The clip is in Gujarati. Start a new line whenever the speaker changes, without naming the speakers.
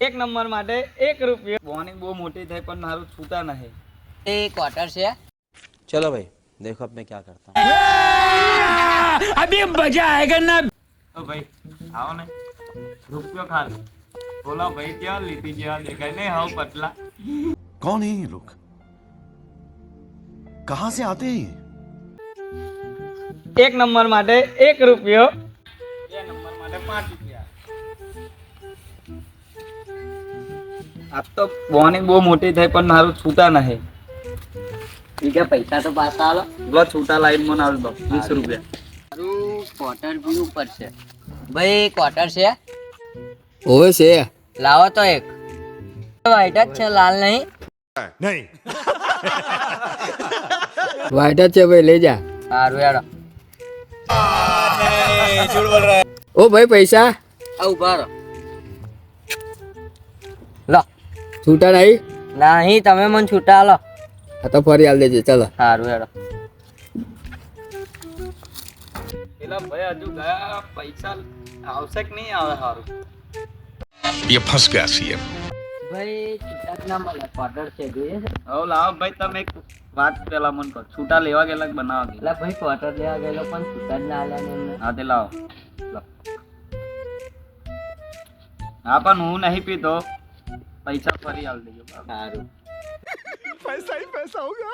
એક નંબર માટે 1 રૂપિયો. બોની બહુ મોટી થઈ પણ મારું છૂટા નહીં.
એ ક્વાર્ટર છે.
चलो भाई देखो अब मैं क्या करता हूँ.
अभी मजा आएगा ना.
તો ભાઈ આવો ને રૂપિયો ખાલી બોલો ભાઈ ક્યાં લીધી જેવા દેખાય નહીં હાવ પતલા.
कौन है ये लोग कहां से आते हैं ये?
એક નંબર માટે 1 રૂપિયો. 2 નંબર માટે 5 રૂપિયા. આ તો બોની બહુ મોટી થઈ પણ મારું છૂટા નહીં.
બીજા પૈસા તો પાછા આલો.
લો છૂટા લાઈનમાં ના દો 20 રૂપિયા.
મારું ક્વાર્ટર બી ઉપર છે. ભાઈ ક્વાર્ટર છે.
ओवे से
લાવો તો એક. વ્હાઈટ જ છે, લાલ નહીં.
नहीं.
वाइटा चे भाई ले जा.
સારું યાર.
ओ भाई पैसा
આ ઉભા રહો. લો.
छूटा नहीं.
નહીં, તમે મને છૂટા આલો.
हाँ तो फरी हाल दीजिए चलो.
સારું યાર.
પેલા ભાઈ હજુ ગયા પૈસા આવશે કે નહીં આવે સારું.
ये फंस गया सीएम.
ભાઈ છૂટા જ ના મળે. ક્વાર્ટર છે, જોઈએ છે.
હવે લાવો ભાઈ તમે એક વાત પેલા મને કહો છૂટા લેવા ગયેલા કે બનાવવા ગયેલા?
એટલે ભાઈ ક્વાર્ટર લેવા ગયેલો પણ છૂટા જ ના આલ્યા ને એમને.
હા તે લાવો. હા પણ હું નહીં પીતો પૈસા ફરી આલ દેજો.
સારું.
पैसा ही पैसा होगा.